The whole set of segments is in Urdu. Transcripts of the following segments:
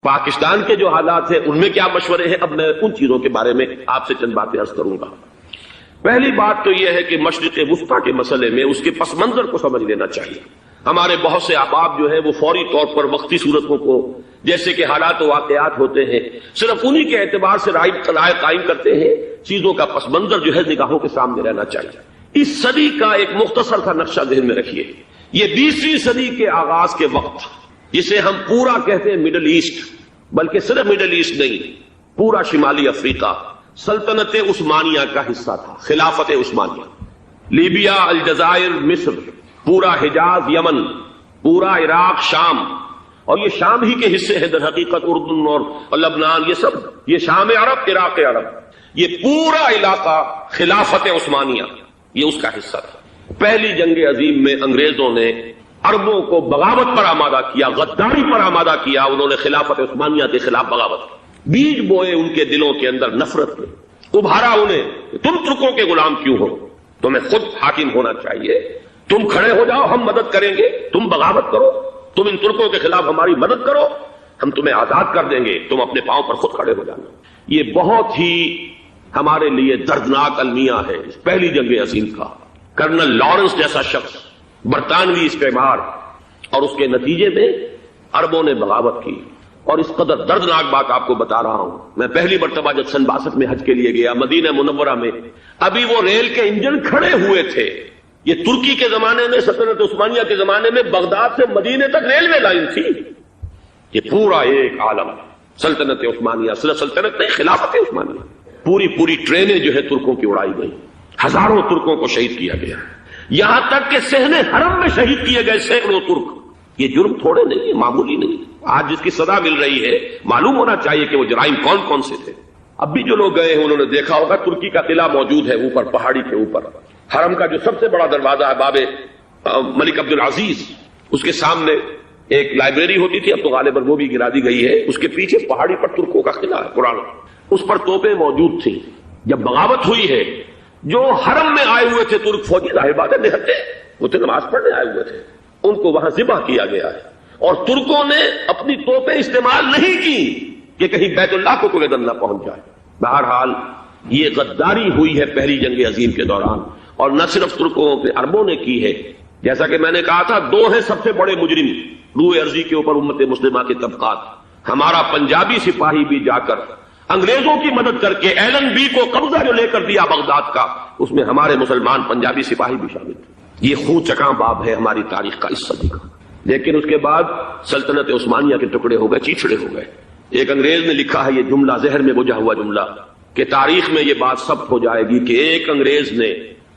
پاکستان کے جو حالات ہیں ان میں کیا مشورے ہیں، اب میں ان چیزوں کے بارے میں آپ سے چند باتیں عرض کروں گا۔ پہلی بات تو یہ ہے کہ مشرق وسطیٰ کے مسئلے میں اس کے پس منظر کو سمجھ لینا چاہیے۔ ہمارے بہت سے احباب جو ہیں وہ فوری طور پر وقتی صورتوں کو، جیسے کہ حالات و واقعات ہوتے ہیں، صرف انہی کے اعتبار سے رائے قائم کرتے ہیں، چیزوں کا پس منظر جو ہے نگاہوں کے سامنے رہنا چاہیے۔ اس صدی کا ایک مختصر سا نقشہ ذہن میں رکھیے۔ یہ 20ویں صدی کے آغاز کے وقت، جسے ہم پورا کہتے ہیں مڈل ایسٹ، بلکہ صرف مڈل ایسٹ نہیں، پورا شمالی افریقہ سلطنت عثمانیہ کا حصہ تھا، خلافت عثمانیہ۔ لیبیا، الجزائر، مصر، پورا حجاز، یمن، پورا عراق، شام، اور یہ شام ہی کے حصے ہیں در حقیقت، اردن اور لبنان، یہ سب، یہ شام عرب، عراق عرب، یہ پورا علاقہ خلافت عثمانیہ یہ اس کا حصہ تھا۔ پہلی جنگ عظیم میں انگریزوں نے عربوں کو بغاوت پر آمادہ کیا، غداری پر آمادہ کیا، انہوں نے خلافت عثمانیہ کے خلاف بغاوت کی، بیج بوئے ان کے دلوں کے اندر نفرت میں، ابھارا انہیں کہ تم ترکوں کے غلام کیوں ہو، تمہیں خود حاکم ہونا چاہیے، تم کھڑے ہو جاؤ، ہم مدد کریں گے، تم بغاوت کرو، تم ان ترکوں کے خلاف ہماری مدد کرو، ہم تمہیں آزاد کر دیں گے، تم اپنے پاؤں پر خود کھڑے ہو جانا۔ یہ بہت ہی ہمارے لیے دردناک المیہ ہے اس پہلی جنگ عظیم کا۔ کرنل لارنس جیسا شخص، برطانوی استعمار، اور اس کے نتیجے میں عربوں نے بغاوت کی۔ اور اس قدر دردناک بات آپ کو بتا رہا ہوں، میں پہلی مرتبہ جب سن 62 میں حج کے لیے گیا مدینہ منورہ میں، ابھی وہ ریل کے انجن کھڑے ہوئے تھے۔ یہ ترکی کے زمانے میں، سلطنت عثمانیہ کے زمانے میں بغداد سے مدینے تک ریلوے لائن تھی۔ یہ پورا ایک عالم سلطنت عثمانیہ، صرف سلطنت نہیں، خلافت عثمانیہ، پوری ٹرینیں جو ہے ترکوں کی اڑائی گئی، ہزاروں ترکوں کو شہید کیا گیا، یہاں تک کہ صحن حرم میں شہید کیے گئے سینکڑوں ترک۔ یہ جرم تھوڑے نہیں، معمولی نہیں۔ آج جس کی سزا مل رہی ہے، معلوم ہونا چاہیے کہ وہ جرائم کون کون سے تھے۔ اب بھی جو لوگ گئے ہیں انہوں نے دیکھا ہوگا، ترکی کا قلعہ موجود ہے اوپر پہاڑی کے اوپر، حرم کا جو سب سے بڑا دروازہ ہے باب ملک عبد العزیز، اس کے سامنے ایک لائبریری ہوتی تھی، اب تو غالباً وہ بھی گرا دی گئی ہے، اس کے پیچھے پہاڑی پر ترکوں کا قلعہ ہے پرانا، اس پر توپیں موجود تھیں۔ جب بغاوت ہوئی ہے، جو حرم میں آئے ہوئے تھے ترک فوجی، ظاہر بات ہے نہتے، وہ تو نماز پڑھنے آئے ہوئے تھے، ان کو وہاں ذبح کیا گیا ہے، اور ترکوں نے اپنی توپیں استعمال نہیں کی کہ کہیں بیت اللہ کو کوئی نہ پہنچ جائے۔ بہرحال یہ غداری ہوئی ہے پہلی جنگ عظیم کے دوران، اور نہ صرف ترکوں کے، عربوں نے کی ہے۔ جیسا کہ میں نے کہا تھا، دو ہیں سب سے بڑے مجرم روئے ارضی کے اوپر امت مسلمہ کے طبقات۔ ہمارا پنجابی سپاہی بھی جا کر انگریزوں کی مدد کر کے ایلن بی کو قبضہ جو لے کر دیا بغداد کا، اس میں ہمارے مسلمان پنجابی سپاہی بھی شامل تھے۔ یہ خون چکاں باب ہے ہماری تاریخ کا اس صدی کا۔ لیکن اس کے بعد سلطنت عثمانیہ کے ٹکڑے ہو گئے، چیچڑے ہو گئے۔ ایک انگریز نے لکھا ہے یہ جملہ، ذہن میں بجھا ہوا جملہ، کہ تاریخ میں یہ بات ثبت ہو جائے گی کہ ایک انگریز نے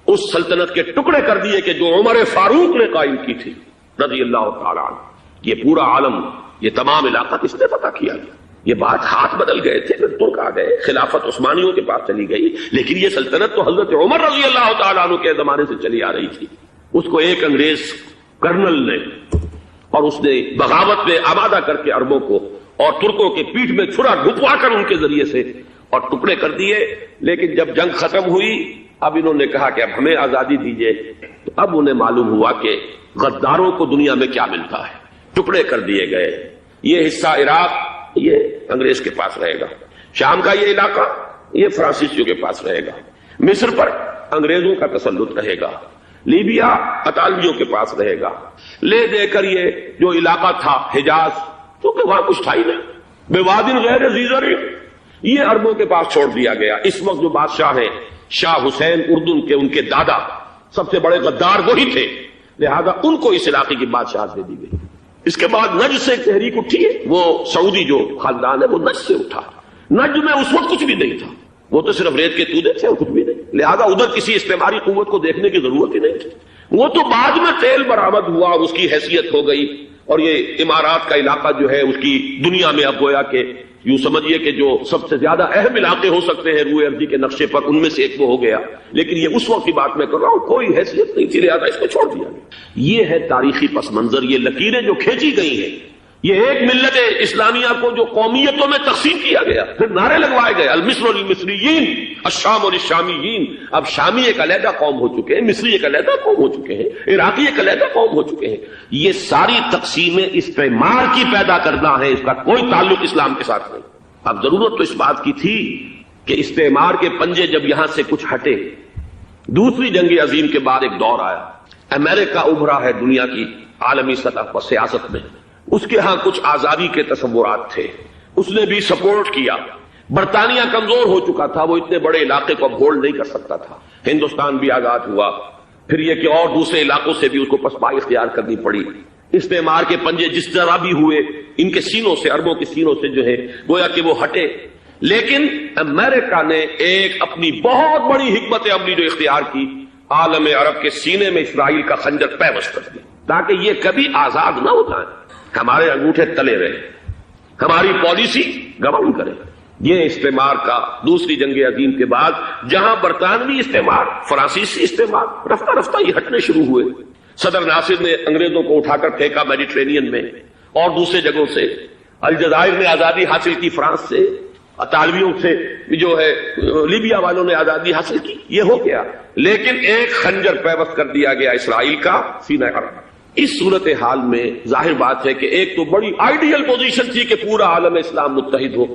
اس سلطنت کے ٹکڑے کر دیے کہ جو عمر فاروق نے قائم کی تھی رضی اللہ تعالی عنہ۔ یہ پورا عالم، یہ تمام علاقہ کس نے فتح کیا گیا؟ یہ بات ہاتھ بدل گئے تھے، پھر ترک آ گئے، خلافت عثمانیوں کے پاس چلی گئی، لیکن یہ سلطنت تو حضرت عمر رضی اللہ تعالیٰ عنہ کے زمانے سے چلی آ رہی تھی۔ اس کو ایک انگریز کرنل نے، اور اس نے بغاوت میں آمادہ کر کے عربوں کو اور ترکوں کے پیٹھ میں چھرا ڈھپوا کر ان کے ذریعے سے اور ٹکڑے کر دیے۔ لیکن جب جنگ ختم ہوئی، اب انہوں نے کہا کہ اب ہمیں آزادی دیجیے، تو اب انہیں معلوم ہوا کہ غداروں کو دنیا میں کیا ملتا ہے، ٹکڑے کر دیے گئے۔ یہ حصہ عراق یہ انگریز کے پاس رہے گا، شام کا یہ علاقہ یہ فرانسیسیوں کے پاس رہے گا، مصر پر انگریزوں کا تسلط رہے گا، لیبیا اطالویوں کے پاس رہے گا، لے دے کر یہ جو علاقہ تھا حجاز، کیونکہ وہاں کچھ تھا ہی نہیں، بوادن غیر ذی زرع، یہ عربوں کے پاس چھوڑ دیا گیا۔ اس وقت جو بادشاہ ہیں شاہ حسین اردن کے، ان کے دادا سب سے بڑے غدار وہی تھے، لہذا ان کو اس علاقے کی بادشاہت دے دی گئی۔ اس کے بعد نجد سے ایک تحریک اٹھی ہے، وہ سعودی جو خاندان ہے وہ نجد سے اٹھا۔ نجد میں اس وقت کچھ بھی نہیں تھا، وہ تو صرف ریت کے تودے تھے اور کچھ بھی نہیں، لہذا ادھر کسی استعماری قوت کو دیکھنے کی ضرورت ہی نہیں تھی۔ وہ تو بعد میں تیل برآمد ہوا اور اس کی حیثیت ہو گئی، اور یہ امارات کا علاقہ جو ہے اس کی دنیا میں اب گویا کہ یوں سمجھیے کہ جو سب سے زیادہ اہم علاقے ہو سکتے ہیں روئے ارضی کے نقشے پر، ان میں سے ایک وہ ہو گیا۔ لیکن یہ اس وقت کی بات میں کر رہا ہوں، کوئی حیثیت نہیں تھی، لہٰذا اس کو چھوڑ دیا گیا۔ یہ ہے تاریخی پس منظر، یہ لکیریں جو کھینچی گئی ہیں یہ ایک ملت اسلامیہ کو جو قومیتوں میں تقسیم کیا گیا، پھر نعرے لگوائے گئے المصر للمصریین الشام للشامیین. اب شامی ایک علیحدہ قوم ہو چکے ہیں، مصری ایک علیحدہ قوم ہو چکے ہیں، عراقی ایک علیحدہ قوم ہو چکے ہیں. یہ ساری تقسیمیں استعمار کی پیدا کرنا ہے، اس کا کوئی تعلق اسلام کے ساتھ نہیں. اب ضرورت تو اس بات کی تھی کہ استعمار کے پنجے جب یہاں سے کچھ ہٹے، دوسری جنگ عظیم کے بعد ایک دور آیا، امریکہ ابھرا ہے دنیا کی عالمی سطح پر سیاست میں. اس کے ہاں کچھ آزادی کے تصورات تھے، اس نے بھی سپورٹ کیا. برطانیہ کمزور ہو چکا تھا، وہ اتنے بڑے علاقے کو اب ہولڈ نہیں کر سکتا تھا. ہندوستان بھی آزاد ہوا، پھر یہ کہ اور دوسرے علاقوں سے بھی اس کو پسپائی اختیار کرنی پڑی. استعمار کے پنجے جس طرح بھی ہوئے، ان کے سینوں سے، عربوں کے سینوں سے جو ہے گویا کہ وہ ہٹے. لیکن امریکہ نے ایک اپنی بہت بڑی حکمت عملی جو اختیار کی، عالم عرب کے سینے میں اسرائیل کا خنجر پیوست کر دیا تاکہ یہ کبھی آزاد نہ ہو جائیں، ہمارے انگوٹھے تلے رہے، ہماری پالیسی گورن کرے. یہ استعمار کا دوسری جنگ عظیم کے بعد جہاں برطانوی استعمار، فرانسیسی استعمار رفتہ رفتہ یہ ہٹنے شروع ہوئے. صدر ناصر نے انگریزوں کو اٹھا کر پھینکا میڈیٹرینین میں اور دوسرے جگہوں سے. الجزائر نے آزادی حاصل کی فرانس سے، اطالویوں سے جو ہے لیبیا والوں نے آزادی حاصل کی. یہ ہو گیا، لیکن ایک خنجر پیوست کر دیا گیا اسرائیل کا سینہ عرب. اس صورتحال میں ظاہر بات ہے کہ ایک تو بڑی آئیڈیل پوزیشن تھی کہ پورا عالم اسلام متحد ہو،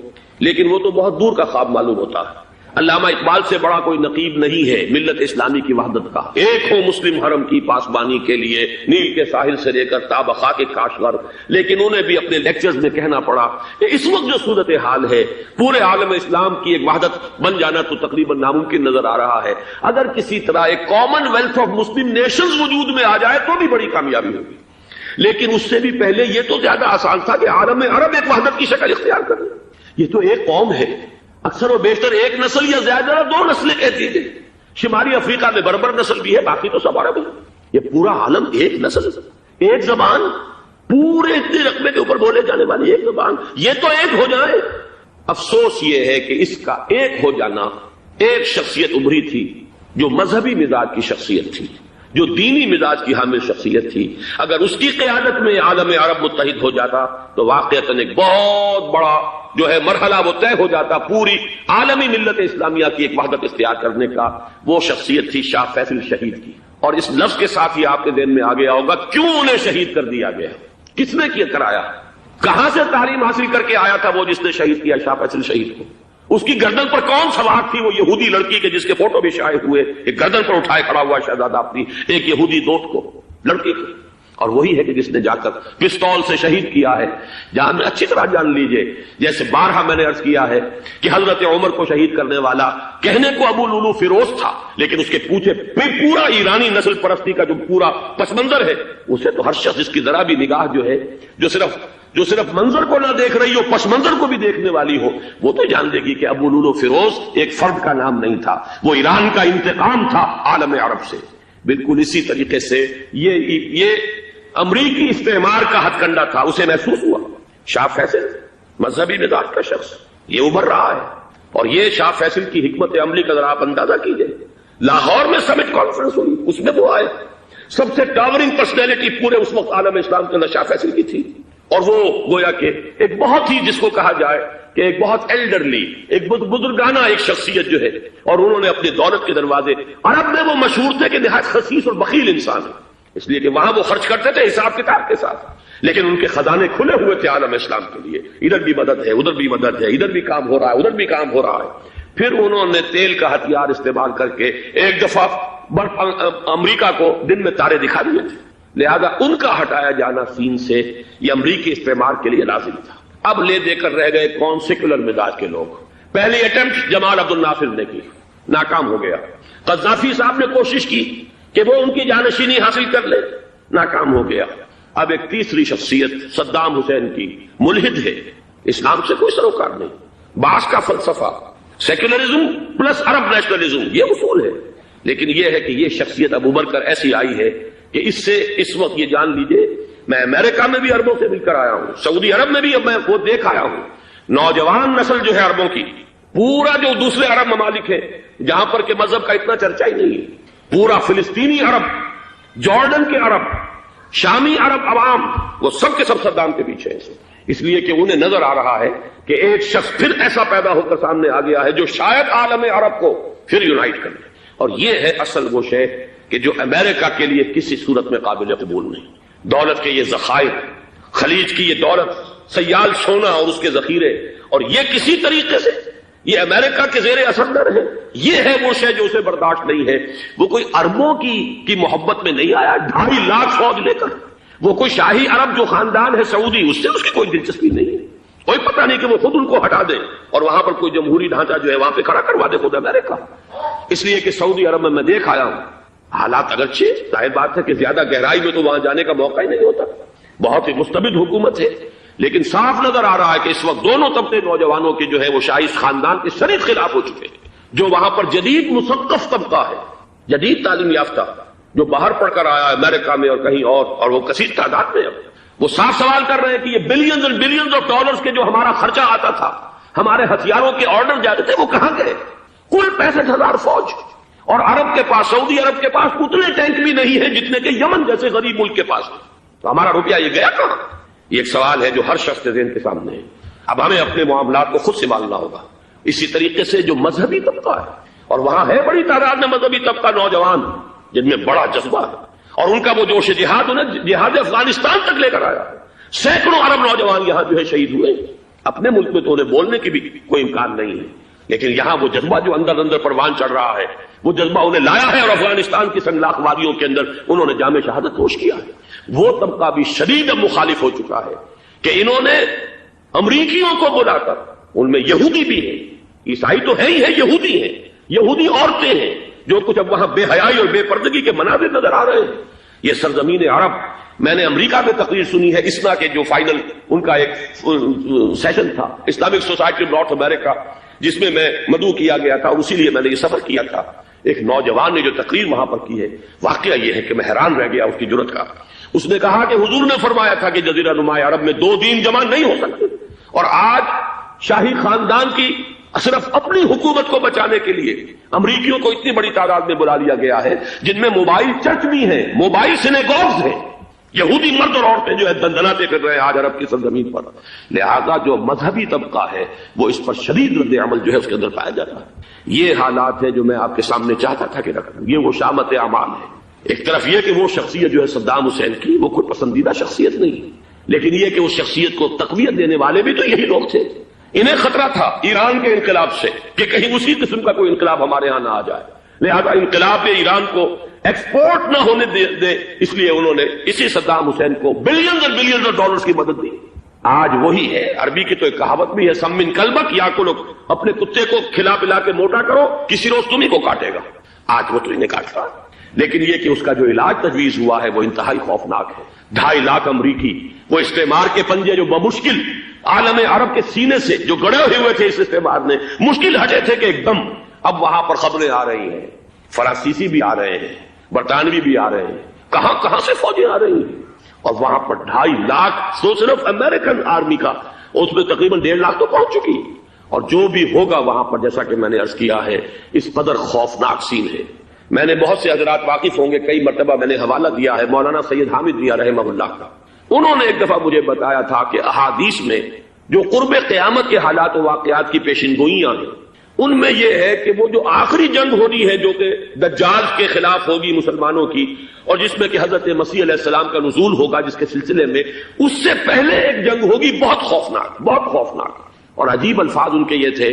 لیکن وہ تو بہت دور کا خواب معلوم ہوتا ہے. علامہ اقبال سے بڑا کوئی نقیب نہیں ہے ملت اسلامی کی وحدت کا. ایک ہو مسلم حرم کی پاسبانی کے لیے نیل کے ساحل سے لے کر تا بخا کے کاشغر. لیکن انہیں بھی اپنے لیکچرز میں کہنا پڑا کہ اس وقت جو صورتحال ہے پورے عالم اسلام کی ایک وحدت بن جانا تو تقریباً ناممکن نظر آ رہا ہے. اگر کسی طرح ایک common wealth of Muslim nations وجود میں آ جائے تو بھی بڑی کامیابی ہوگی، لیکن اس سے بھی پہلے یہ تو زیادہ آسان تھا کہ عالم عرب ایک وحدت کی شکل اختیار کر لے. یہ تو ایک قوم ہے، اکثر و بیشتر ایک نسل یا زیادہ دو نسلیں کہتی تھیں. شمالی افریقہ میں بربر نسل بھی ہے، باقی تو سب عرب ہے. یہ پورا عالم ایک نسل، ایک زبان، پورے اتنے رقبے کے اوپر بولے جانے والی ایک زبان، یہ تو ایک ہو جائے. افسوس یہ ہے کہ اس کا ایک ہو جانا، ایک شخصیت ابھری تھی جو مذہبی مزاج کی شخصیت تھی، جو دینی مزاج کی حامل شخصیت تھی. اگر اس کی قیادت میں عالم عرب متحد ہو جاتا تو واقعتاً ایک بہت بڑا جو ہے مرحلہ وہ طے ہو جاتا پوری عالمی ملت اسلامیہ کی ایک وحدت اختیار کرنے کا. وہ شخصیت تھی شاہ فیصل شہید کی. اور اس لفظ کے ساتھ ہی آپ کے ذہن میں آ گیا ہوگا کیوں انہیں شہید کر دیا گیا، کس نے کیا کرایا، کہاں سے تعلیم حاصل کر کے آیا تھا وہ جس نے شہید کیا شاہ فیصل شہید کو. اس کی گردن پر کون سوار تھی، وہ یہودی لڑکی کے جس کے فوٹو بھی شائع ہوئے، ایک گردن پر اٹھائے کھڑا ہوا شہزادہ اپنی ایک یہودی دوست کو، لڑکی کو. اور وہی ہے کہ جس نے جا کر پستول سے شہید کیا ہے. جان اچھی طرح جان لیجئے، جیسے بارہا میں نے عرض کیا ہے کہ حضرت عمر کو شہید کرنے والا کہنے کو ابو لولو فیروز تھا، لیکن اس کے پیچھے پورا ایرانی نسل پرستی کا جو پورا پس منظر ہے، اسے تو ہر شخص جس کی ذرا بھی نگاہ جو ہے جو صرف منظر کو نہ دیکھ رہی ہو، پس منظر کو بھی دیکھنے والی ہو، وہ تو جان دے گی کہ ابو لولو فیروز ایک فرد کا نام نہیں تھا، وہ ایران کا انتقام تھا عالم عرب سے. بالکل اسی طریقے سے یہ امریکی استعمار کا ہتھ کنڈا تھا، اسے محسوس ہوا. شاہ فیصل مذہبی مزاج کا شخص یہ ابھر رہا ہے، اور یہ شاہ فیصل کی حکمت عملی کا ذرا آپ اندازہ کیجئے. لاہور میں سمٹ کانفرنس ہوئی، اس میں وہ آئے، سب سے ٹاورنگ پرسنالٹی پورے اس وقت عالم اسلام کے اندر شاہ فیصل کی تھی. اور وہ گویا کہ ایک بہت ہی جس کو کہا جائے کہ ایک بہت ایلڈرلی، ایک بزرگانہ ایک شخصیت جو ہے، اور انہوں نے اپنی دولت کے دروازے، عرب میں وہ مشہور تھے کہ نہایت خسیس اور بخیل انسان ہے، اس لیے کہ وہاں وہ خرچ کرتے تھے حساب کتاب کے ساتھ، لیکن ان کے خزانے کھلے ہوئے تھے عالم اسلام کے لیے. ادھر بھی مدد ہے، ادھر بھی مدد ہے، ادھر بھی کام ہو رہا ہے، ادھر بھی کام ہو رہا ہے. پھر انہوں نے تیل کا ہتھیار استعمال کر کے ایک دفعہ امریکہ کو دن میں تارے دکھا دیے تھے، لہذا ان کا ہٹایا جانا سین سے یہ امریکی استعمار کے لیے لازم تھا. اب لے دے کر رہ گئے کون؟ سیکولر مزاج کے لوگ. پہلی اٹمپٹ جمال عبد الناصر نے کی، ناکام ہو گیا. قذافی صاحب نے کوشش کی کہ وہ ان کی جانشینی حاصل کر لے، ناکام ہو گیا. اب ایک تیسری شخصیت صدام حسین کی، ملحد ہے، اسلام سے کوئی سروکار نہیں. باس کا فلسفہ سیکولرزم پلس عرب نیشنلزم یہ اصول ہے. لیکن یہ ہے کہ یہ شخصیت اب ابھر کر ایسی آئی ہے کہ اس سے اس وقت یہ جان لیجئے، میں امریکہ میں بھی عربوں سے مل کر آیا ہوں، سعودی عرب میں بھی اب میں وہ دیکھ آیا ہوں. نوجوان نسل جو ہے عربوں کی، پورا جو دوسرے عرب ممالک ہیں جہاں پر کہ مذہب کا اتنا چرچا ہی نہیں ہے، پورا فلسطینی عرب، جارڈن کے عرب، شامی عرب عوام وہ سب کے سب صدام کے پیچھے ہیں، اس لیے کہ انہیں نظر آ رہا ہے کہ ایک شخص پھر ایسا پیدا ہو کر سامنے آ گیا ہے جو شاید عالم عرب کو پھر یونائٹ کر لے، اور یہ ہے اصل وہ شے کہ جو امریکہ کے لیے کسی صورت میں قابل قبول نہیں۔ دولت کے یہ ذخائر، خلیج کی یہ دولت، سیال سونا اور اس کے ذخیرے، اور یہ کسی طریقے سے یہ امریکہ کے زیر اثر نہ رہے، یہ ہے وہ شے جو اسے برداشت نہیں ہے۔ وہ کوئی اربوں کی محبت میں نہیں آیا 2.5 لاکھ فوج لے کر، وہ کوئی شاہی عرب جو خاندان ہے سعودی، اس سے اس کی کوئی دلچسپی نہیں ہے، کوئی پتہ نہیں کہ وہ خود ان کو ہٹا دے اور وہاں پر کوئی جمہوری ڈھانچہ جو ہے وہاں پہ کھڑا کروا دے خود امریکہ۔ اس لیے کہ سعودی عرب میں دیکھ آیا ہوں، حالات اگرچہ ظاہر بات ہے کہ زیادہ گہرائی میں تو وہاں جانے کا موقع ہی نہیں ہوتا، بہت ہی مستبد حکومت ہے، لیکن صاف نظر آ رہا ہے کہ اس وقت دونوں طبقے نوجوانوں کے جو ہے وہ شاہی خاندان کے شدید خلاف ہو چکے ہیں۔ جو وہاں پر جدید مثقف طبقہ ہے، جدید تعلیم یافتہ، جو باہر پڑھ کر آیا ہے امریکہ میں اور کہیں اور وہ کثیر تعداد میں، وہ صاف سوال کر رہے ہیں کہ یہ بلینز اور بلینز آف ڈالرز کے جو ہمارا خرچہ آتا تھا، ہمارے ہتھیاروں کے آرڈر جاتے تھے، وہ کہاں گئے؟ کل 65,000 فوج، اور عرب کے پاس، سعودی عرب کے پاس اتنے ٹینک بھی نہیں ہیں جتنے کہ یمن جیسے غریب ملک کے پاس، تو ہمارا روپیہ یہ گیا کہاں؟ یہ ایک سوال ہے جو ہر شخص کے ذہن کے سامنے ہے۔ اب ہمیں اپنے معاملات کو خود سنبھالنا ہوگا۔ اسی طریقے سے جو مذہبی طبقہ ہے، اور وہاں ہے بڑی تعداد میں مذہبی طبقہ نوجوان جن میں بڑا جذبہ ہے، اور ان کا وہ جوش جہاد انہیں جہاد افغانستان تک لے کر آیا، سینکڑوں عرب نوجوان یہاں جو ہے شہید ہوئے۔ اپنے ملک میں تو انہیں بولنے کی بھی کوئی امکان نہیں ہے، لیکن یہاں وہ جذبہ جو اندر اندر پروان چڑھ رہا ہے، وہ جذبہ انہیں لایا ہے، اور افغانستان کی سنگلاخ وادیوں کے اندر انہوں نے جام شہادت نوش کیا ہے۔ وہ طبقہ بھی شدید مخالف ہو چکا ہے کہ انہوں نے امریکیوں کو بلا کر، ان میں یہودی بھی ہیں، عیسائی تو ہے ہی ہے، یہودی ہیں، یہودی عورتیں ہیں، جو کچھ اب وہاں بے حیائی اور بے پردگی کے مناظر نظر آ رہے ہیں۔ یہ سرزمین عرب، میں نے امریکہ میں تقریر سنی ہے اسنا کے جو فائنل ان کا ایک سیشن تھا، اسلامک سوسائٹی نارتھ امریکہ، جس میں میں مدعو کیا گیا تھا، اور اسی لیے میں نے یہ سفر کیا تھا۔ ایک نوجوان نے جو تقریر وہاں پر کی ہے، واقعہ یہ ہے کہ میں حیران رہ گیا اس کی جرأت کا۔ اس نے کہا کہ حضور نے فرمایا تھا کہ جزیرہ نما عرب میں 2 دین جمع نہیں ہو سکتے، اور آج شاہی خاندان کی صرف اپنی حکومت کو بچانے کے لیے امریکیوں کو اتنی بڑی تعداد میں بلا لیا گیا ہے، جن میں موبائل چرچ بھی ہیں، موبائل سینیگوگز ہیں، یہودی مرد اور عورتیں جو ہے دندناتے پھر رہے ہیں آج عرب کی سرزمین پر۔ لہذا جو مذہبی طبقہ ہے وہ اس پر شدید رد عمل جو ہے اس کے اندر پایا جاتا ہے۔ یہ حالات ہیں جو میں آپ کے سامنے چاہتا تھا کہ رکھوں۔ یہ وہ شامت اعمال ہے۔ ایک طرف یہ کہ وہ شخصیت جو ہے صدام حسین کی، وہ کوئی پسندیدہ شخصیت نہیں، لیکن یہ کہ اس شخصیت کو تقویت دینے والے بھی تو یہی لوگ تھے۔ انہیں خطرہ تھا ایران کے انقلاب سے کہ کہیں اسی قسم کا کوئی انقلاب ہمارے ہاں نہ آ جائے، لہذا انقلاب ایران کو ایکسپورٹ نہ ہونے دے، اس لیے انہوں نے اسی صدام حسین کو بلینز اور بلینز آف ڈالرز کی مدد دی۔ آج وہی ہے، عربی کی تو ایک کہاوت بھی ہے، سم من کلبک یا کو، اپنے کتے کو کھلا پلا کے موٹا کرو، کسی روز تمہیں کو کاٹے گا۔ آج وہ تو انہیں کاٹتا، لیکن یہ کہ اس کا جو علاج تجویز ہوا ہے وہ انتہائی خوفناک ہے۔ 2.5 لاکھ امریکی وہ استعمار کے پنجے جو بمشکل عالم عرب کے سینے سے جو گڑے ہوئے تھے اس استعمار نے، مشکل ہٹے تھے کہ ایک دم اب وہاں پر خبریں آ رہی ہیں، فرانسیسی بھی آ رہے ہیں، برطانوی بھی آ رہے ہیں، کہاں کہاں سے فوجیں آ رہی ہیں، اور وہاں پر 2.5 لاکھ تو صرف امریکن آرمی کا، اس میں تقریباً 1.5 لاکھ تو پہنچ چکی، اور جو بھی ہوگا وہاں پر جیسا کہ میں نے عرض کیا ہے اس قدر خوفناک سین ہے۔ میں نے بہت سے حضرات واقف ہوں گے، کئی مرتبہ میں نے حوالہ دیا ہے مولانا سید حامد ریا رحمہ اللہ کا۔ انہوں نے ایک دفعہ مجھے بتایا تھا کہ احادیث میں جو قرب قیامت کے حالات و واقعات کی پیشن گوئیاں ہیں، ان میں یہ ہے کہ وہ جو آخری جنگ ہونی ہے جو کہ دجال کے خلاف ہوگی مسلمانوں کی، اور جس میں کہ حضرت مسیح علیہ السلام کا نزول ہوگا، جس کے سلسلے میں اس سے پہلے ایک جنگ ہوگی بہت خوفناک، بہت خوفناک۔ اور عجیب الفاظ ان کے یہ تھے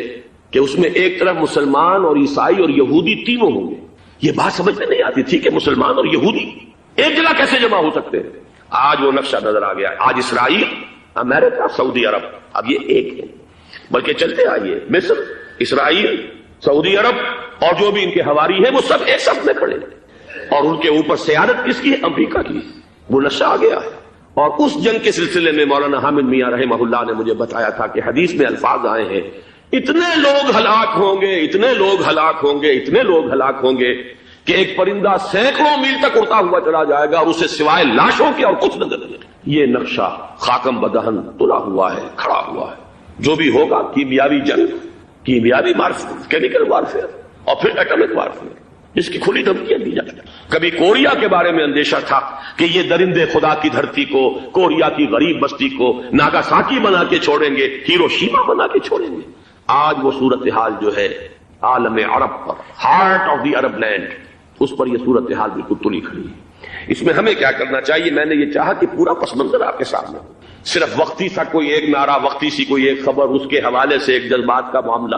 کہ اس میں ایک طرف مسلمان اور عیسائی اور یہودی تینوں ہوں گے۔ یہ بات سمجھ میں نہیں آتی تھی کہ مسلمان اور یہودی ایک جگہ کیسے جمع ہو سکتے ہیں۔ آج وہ نقشہ نظر آ گیا۔ آج اسرائیل، امریکہ، سعودی عرب اب یہ ایک ہے، بلکہ چلتے آئیے مصر، اسرائیل، سعودی عرب اور جو بھی ان کے حواری ہیں وہ سب ایک ساتھ میں کھڑے ہیں، اور ان کے اوپر سیادت کس کی ہے؟ امریکہ کی۔ وہ نقشہ آ گیا ہے۔ اور اس جنگ کے سلسلے میں مولانا حامد میاں رحمہ اللہ نے مجھے بتایا تھا کہ حدیث میں الفاظ آئے ہیں، اتنے لوگ ہلاک ہوں گے، اتنے لوگ ہلاک ہوں گے، اتنے لوگ ہلاک ہوں گے کہ ایک پرندہ سینکڑوں میل تک اڑتا ہوا چلا جائے گا اور اسے سوائے لاشوں کے اور کچھ نظر نہیں۔ یہ نقشہ خاکم بدہن تلا ہوا ہے، کھڑا ہوا ہے۔ جو بھی ہوگا کیمیاوی جنگ، کیمیاوی وارفیئر، کیمیکل وارفیئر، اور پھر ایٹمک وارفیئر، جس کی کھلی دھمکیاں دی جائیں۔ کبھی کوریا کے بارے میں اندیشہ تھا کہ یہ درندے خدا کی دھرتی کو، کوریا کی غریب بستی کو ناگاساکی بنا کے چھوڑیں گے، ہیروشیما بنا کے چھوڑیں گے۔ آج وہ صورتحال جو ہے عالم عرب پر، heart of the Arab land, اس پر یہ صورتحال بالکل تلی کھڑی ہے۔ اس میں ہمیں کیا کرنا چاہیے؟ میں نے یہ چاہا کہ پورا پس منظر آپ کے سامنے ہو، صرف وقتی سا کوئی ایک نعرہ، وقتی سی کوئی ایک خبر، اس کے حوالے سے ایک جذبات کا معاملہ،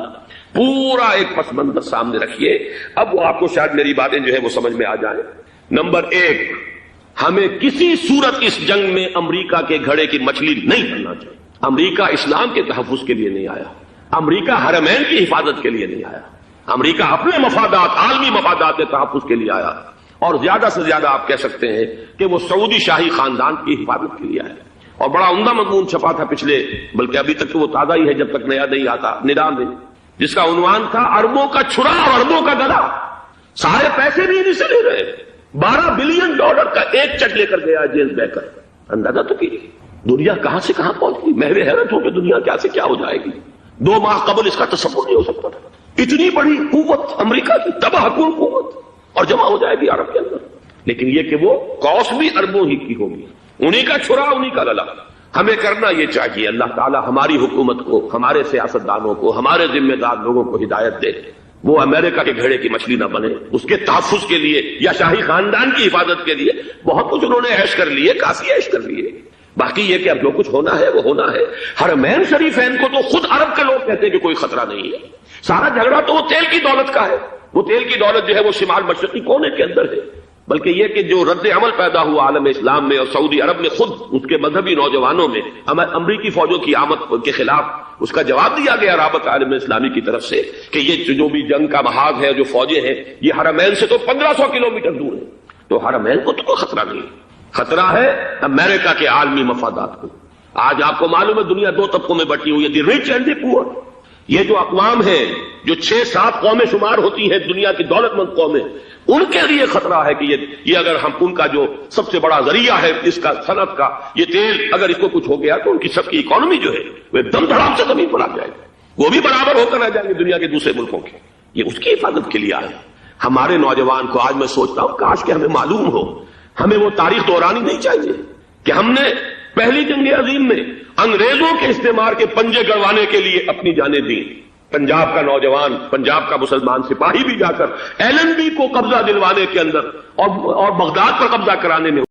پورا ایک پس منظر سامنے رکھیے۔ اب وہ آپ کو شاید میری باتیں جو ہے وہ سمجھ میں آ جائیں۔ نمبر ایک، ہمیں کسی صورت اس جنگ میں امریکہ کے گھڑے کی مچھلی نہیں بننا چاہیے۔ امریکہ اسلام کے تحفظ کے لیے نہیں آیا، امریکہ حرمین کی حفاظت کے لیے نہیں آیا، امریکہ اپنے مفادات، عالمی مفادات کے تحفظ کے لیے آیا، اور زیادہ سے زیادہ آپ کہہ سکتے ہیں کہ وہ سعودی شاہی خاندان کی حفاظت کے لیے آیا۔ اور بڑا عمدہ مضمون چھپا تھا پچھلے، بلکہ ابھی تک تو وہ تازہ ہی ہے جب تک نیا نہیں آتا، نظام میں، جس کا عنوان تھا اربوں کا چھڑا اور اربوں کا گدا۔ سارے پیسے بھی انہیں سے لے رہے ہیں۔ $12 بلین کا ایک چیک لے کر گیا جیمز بیکر۔ اندازہ تو کیجیے دنیا کہاں سے کہاں پہنچ گئی۔ محو حیرت ہو کہ دنیا کیا سے کیا ہو جائے گی۔ 2 ماہ قبل اس کا تصور نہیں ہو سکتا تھا۔ اتنی بڑی قوت امریکہ کی، تباہ کن قوت، اور جمع ہو جائے گی عرب کے اندر۔ لیکن یہ کہ وہ کوس بھی اربوں ہی کی ہوگی، انہی کا چھڑا انہی کا گلا۔ ہمیں کرنا یہ چاہیے، اللہ تعالی ہماری حکومت کو، ہمارے سیاستدانوں کو، ہمارے ذمہ دار لوگوں کو ہدایت دے، وہ امریکہ کے گھڑے کی مچھلی نہ بنے۔ اس کے تحفظ کے لیے یا شاہی خاندان کی حفاظت کے لیے بہت کچھ انہوں نے عیش کر لیے، کافی عیش کر لیے۔ باقی یہ کہ اب جو کچھ ہونا ہے وہ ہونا ہے۔ حرمین شریفین کو تو خود عرب کے لوگ کہتے ہیں کہ کوئی خطرہ نہیں ہے۔ سارا جھگڑا تو وہ تیل کی دولت کا ہے۔ وہ تیل کی دولت جو ہے وہ شمال مشرقی کونے کے اندر ہے۔ بلکہ یہ کہ جو رد عمل پیدا ہوا عالم اسلام میں اور سعودی عرب میں، خود اس کے مذہبی نوجوانوں میں امریکی فوجوں کی آمد کے خلاف اس کا جواب دیا گیا رابطہ عالم اسلامی کی طرف سے کہ یہ جو بھی جنگ کا محاذ ہے، جو فوجیں ہیں، یہ حرمین سے تو 1500 کلومیٹر دور ہے، تو حرمین کو تو کوئی خطرہ نہیں ہے۔ خطرہ ہے امریکہ کے عالمی مفادات کو۔ آج آپ کو معلوم ہے دنیا 2 طبقوں میں بٹی ہوئی ہے، دی رچ اینڈ دی پور۔ یہ جو اقوام ہیں، جو 6-7 قومیں شمار ہوتی ہیں دنیا کی دولت مند قومیں، ان کے لیے خطرہ ہے کہ یہ اگر ہم ان کا جو سب سے بڑا ذریعہ ہے اس کا صنعت کا، یہ تیل، اگر اس کو کچھ ہو گیا تو ان کی سب کی اکانومی جو ہے وہ ایک دم دھڑام سے زمین پر آ جائے گی، وہ بھی برابر ہو کر رہ جائیں گے دنیا کے دوسرے ملکوں کے۔ یہ اس کی حفاظت کے لیے آئے۔ ہمارے نوجوان کو آج میں سوچتا ہوں کاش کہ ہمیں معلوم ہو، ہمیں وہ تاریخ دہرانی نہیں چاہیے کہ ہم نے پہلی جنگ عظیم میں انگریزوں کے استعمار کے پنجے گڑوانے کے لیے اپنی جانیں دیں۔ پنجاب کا نوجوان، پنجاب کا مسلمان سپاہی بھی جا کر ایل این بی کو قبضہ دلوانے کے اندر اور بغداد پر قبضہ کرانے میں